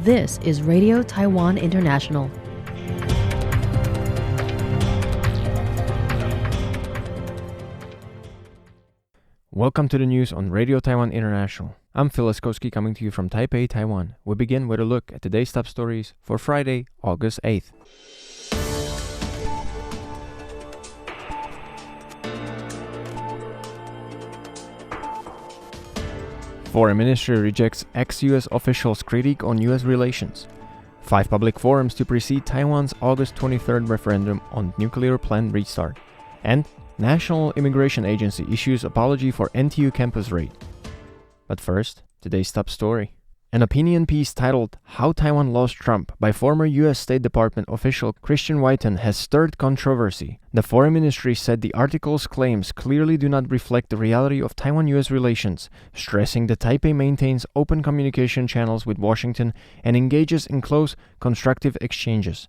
This is Radio Taiwan International. Welcome to the news on Radio Taiwan International. I'm Phil Eskowski coming to you from Taipei, Taiwan. We begin with a look at today's top stories for Friday, August 8th. Foreign Ministry rejects ex-US officials' critique on US relations. 5 public forums to precede Taiwan's August 23rd referendum on nuclear plant restart. And National Immigration Agency issues apology for NTU campus raid. But first, today's top story. An opinion piece titled "How Taiwan Lost Trump" by former U.S. State Department official Christian Whiton has stirred controversy. The Foreign Ministry said the article's claims clearly do not reflect the reality of Taiwan-U.S. relations, stressing that Taipei maintains open communication channels with Washington and engages in close, constructive exchanges.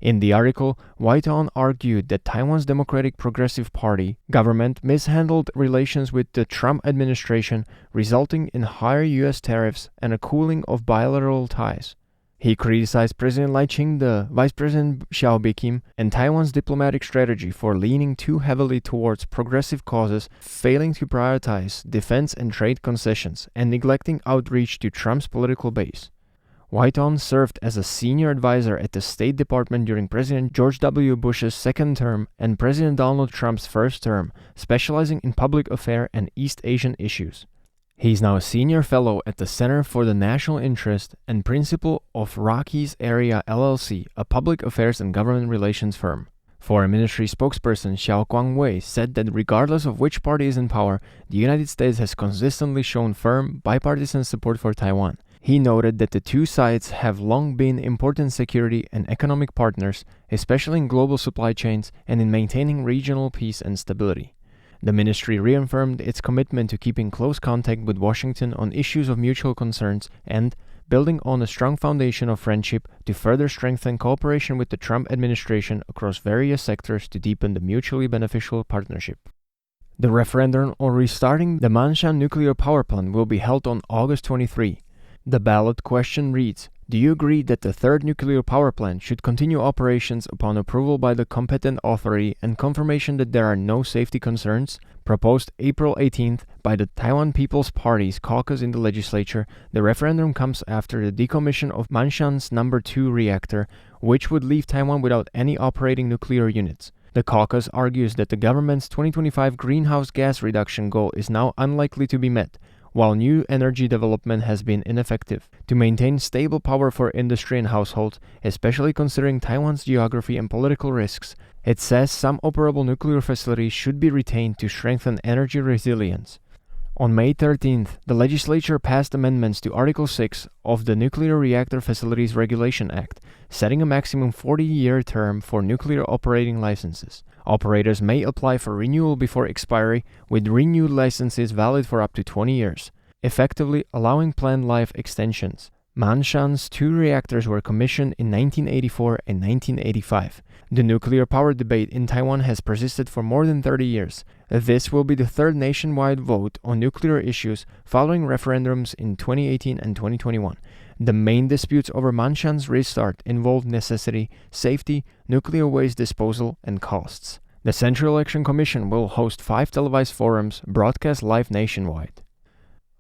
In the article, Whiton argued that Taiwan's Democratic Progressive Party government mishandled relations with the Trump administration, resulting in higher U.S. tariffs and a cooling of bilateral ties. He criticized President Lai Ching-te, Vice President Xiao Bi-khim, and Taiwan's diplomatic strategy for leaning too heavily towards progressive causes, failing to prioritize defense and trade concessions, and neglecting outreach to Trump's political base. Whiton served as a senior advisor at the State Department during President George W. Bush's second term and President Donald Trump's first term, specializing in public affairs and East Asian issues. He is now a senior fellow at the Center for the National Interest and principal of Rockies Area LLC, a public affairs and government relations firm. Foreign Ministry spokesperson Xiao Guangwei said that regardless of which party is in power, the United States has consistently shown firm, bipartisan support for Taiwan. He noted that the two sides have long been important security and economic partners, especially in global supply chains and in maintaining regional peace and stability. The ministry reaffirmed its commitment to keeping close contact with Washington on issues of mutual concerns and building on a strong foundation of friendship to further strengthen cooperation with the Trump administration across various sectors to deepen the mutually beneficial partnership. The referendum on restarting the Manshan nuclear power plant will be held on August 23. The ballot question reads, "Do you agree that the third nuclear power plant should continue operations upon approval by the competent authority and confirmation that there are no safety concerns?" Proposed April 18th by the Taiwan People's Party's caucus in the legislature, the referendum comes after the decommission of Manshan's No. 2 reactor, which would leave Taiwan without any operating nuclear units. The caucus argues that the government's 2025 greenhouse gas reduction goal is now unlikely to be met, while new energy development has been ineffective. To maintain stable power for industry and households, especially considering Taiwan's geography and political risks, it says some operable nuclear facilities should be retained to strengthen energy resilience. On May 13th, the legislature passed amendments to Article 6 of the Nuclear Reactor Facilities Regulation Act, setting a maximum 40-year term for nuclear operating licenses. Operators may apply for renewal before expiry, with renewed licenses valid for up to 20 years, effectively allowing plant life extensions. Manshan's 2 reactors were commissioned in 1984 and 1985. The nuclear power debate in Taiwan has persisted for more than 30 years. This will be the third nationwide vote on nuclear issues following referendums in 2018 and 2021. The main disputes over Manshan's restart involved necessity, safety, nuclear waste disposal, and costs. The Central Election Commission will host 5 televised forums broadcast live nationwide.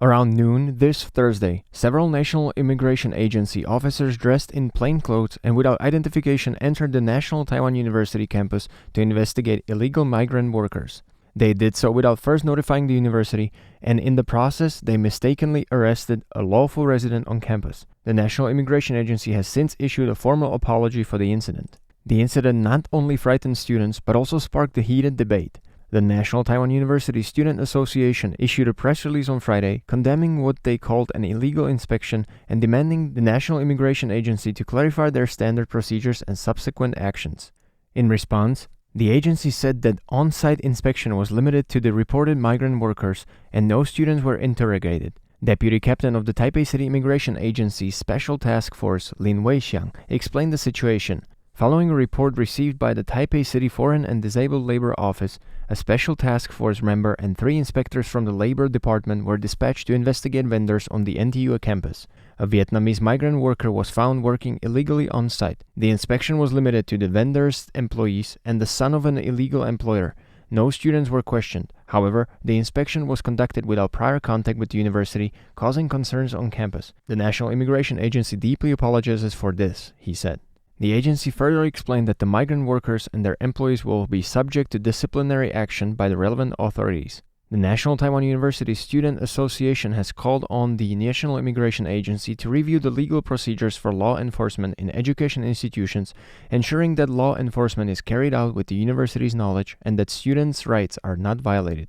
Around noon this Thursday, several National Immigration Agency officers dressed in plain clothes and without identification entered the National Taiwan University campus to investigate illegal migrant workers. They did so without first notifying the university, and in the process, they mistakenly arrested a lawful resident on campus. The National Immigration Agency has since issued a formal apology for the incident. The incident not only frightened students, but also sparked a heated debate. The National Taiwan University Student Association issued a press release on Friday condemning what they called an illegal inspection and demanding the National Immigration Agency to clarify their standard procedures and subsequent actions. In response, the agency said that on-site inspection was limited to the reported migrant workers and no students were interrogated. Deputy Captain of the Taipei City Immigration Agency's Special Task Force, Lin Weixiang, explained the situation. Following a report received by the Taipei City Foreign and Disabled Labor Office, a special task force member and 3 inspectors from the Labor Department were dispatched to investigate vendors on the NTU campus. A Vietnamese migrant worker was found working illegally on site. The inspection was limited to the vendor's employees and the son of an illegal employer. No students were questioned. However, the inspection was conducted without prior contact with the university, causing concerns on campus. The National Immigration Agency deeply apologizes for this, he said. The agency further explained that the migrant workers and their employees will be subject to disciplinary action by the relevant authorities. The National Taiwan University Student Association has called on the National Immigration Agency to review the legal procedures for law enforcement in education institutions, ensuring that law enforcement is carried out with the university's knowledge and that students' rights are not violated.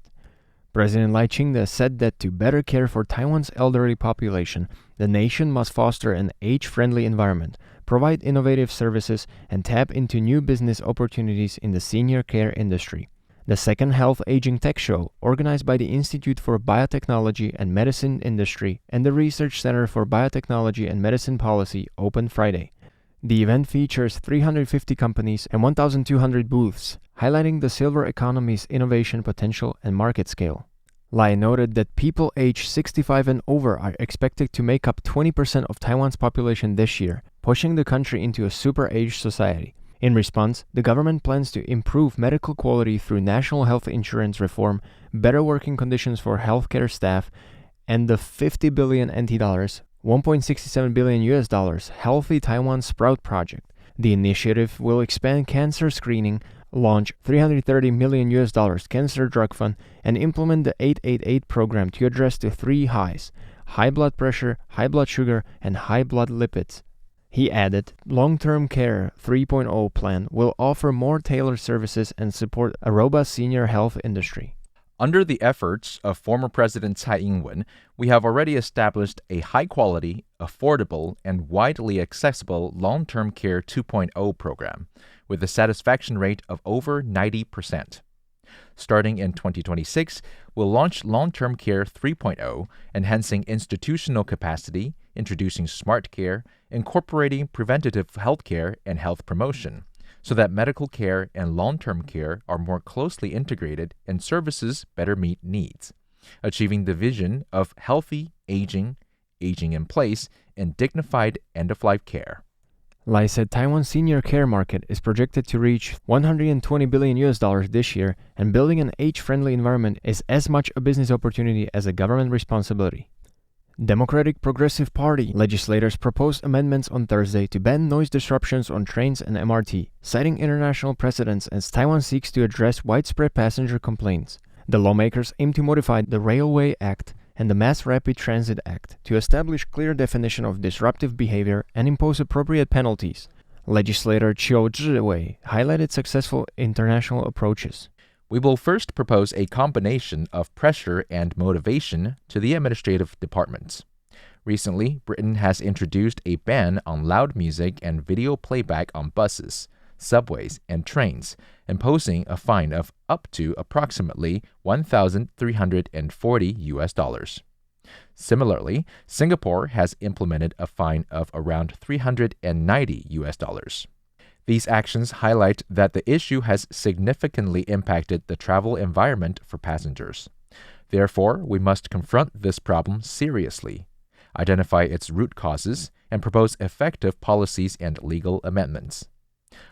President Lai Ching-te said that to better care for Taiwan's elderly population, the nation must foster an age-friendly environment, provide innovative services, and tap into new business opportunities in the senior care industry. The second Health Aging Tech Show, organized by the Institute for Biotechnology and Medicine Industry and the Research Center for Biotechnology and Medicine Policy, opened Friday. The event features 350 companies and 1,200 booths, highlighting the silver economy's innovation potential and market scale. Lai noted that people aged 65 and over are expected to make up 20% of Taiwan's population this year, pushing the country into a super-aged society. In response, the government plans to improve medical quality through national health insurance reform, better working conditions for healthcare staff, and the 50 billion NT dollars, $1.67 billion Healthy Taiwan Sprout project. The initiative will expand cancer screening, launch $330 million cancer drug fund, and implement the 888 program to address the 3 highs: high blood pressure, high blood sugar, and high blood lipids. He added, Long-Term Care 3.0 plan will offer more tailored services and support a robust senior health industry. Under the efforts of former President Tsai Ing-wen, we have already established a high-quality, affordable, and widely accessible Long-Term Care 2.0 program, with a satisfaction rate of over 90%. Starting in 2026, we'll launch Long-Term Care 3.0, enhancing institutional capacity, introducing smart care, incorporating preventative health care and health promotion, so that medical care and long-term care are more closely integrated and services better meet needs, achieving the vision of healthy aging, aging in place, and dignified end-of-life care. Lai said Taiwan's senior care market is projected to reach $120 billion this year, and building an age-friendly environment is as much a business opportunity as a government responsibility. Democratic Progressive Party legislators proposed amendments on Thursday to ban noise disruptions on trains and MRT, citing international precedents as Taiwan seeks to address widespread passenger complaints. The lawmakers aim to modify the Railway Act and the Mass Rapid Transit Act to establish clear definition of disruptive behavior and impose appropriate penalties. Legislator Chiu Zhiwei highlighted successful international approaches. We will first propose a combination of pressure and motivation to the administrative departments. Recently, Britain has introduced a ban on loud music and video playback on buses, subways, and trains, imposing a fine of up to approximately $1,340. Similarly, Singapore has implemented a fine of around $390. These actions highlight that the issue has significantly impacted the travel environment for passengers. Therefore, we must confront this problem seriously, identify its root causes, and propose effective policies and legal amendments.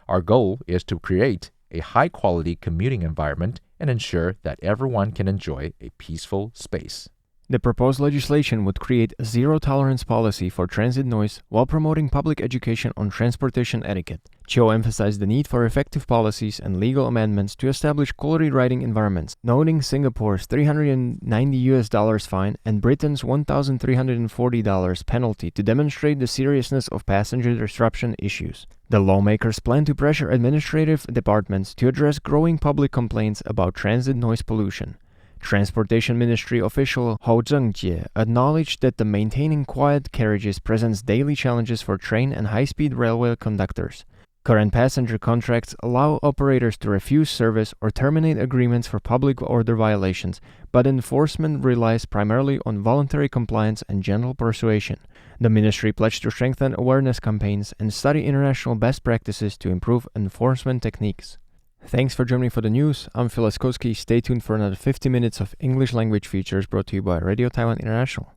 Our goal is to create a high-quality commuting environment and ensure that everyone can enjoy a peaceful space. The proposed legislation would create a zero-tolerance policy for transit noise while promoting public education on transportation etiquette. Chiu emphasized the need for effective policies and legal amendments to establish quality riding environments, noting Singapore's $390 fine and Britain's $1,340 penalty to demonstrate the seriousness of passenger disruption issues. The lawmakers plan to pressure administrative departments to address growing public complaints about transit noise pollution. Transportation Ministry official Hou Zhengjie acknowledged that the maintaining quiet carriages presents daily challenges for train and high-speed railway conductors. Current passenger contracts allow operators to refuse service or terminate agreements for public order violations, but enforcement relies primarily on voluntary compliance and gentle persuasion. The ministry pledged to strengthen awareness campaigns and study international best practices to improve enforcement techniques. Thanks for joining me for the news. I'm Phil Laskowski. Stay tuned for another 50 minutes of English language features brought to you by Radio Taiwan International.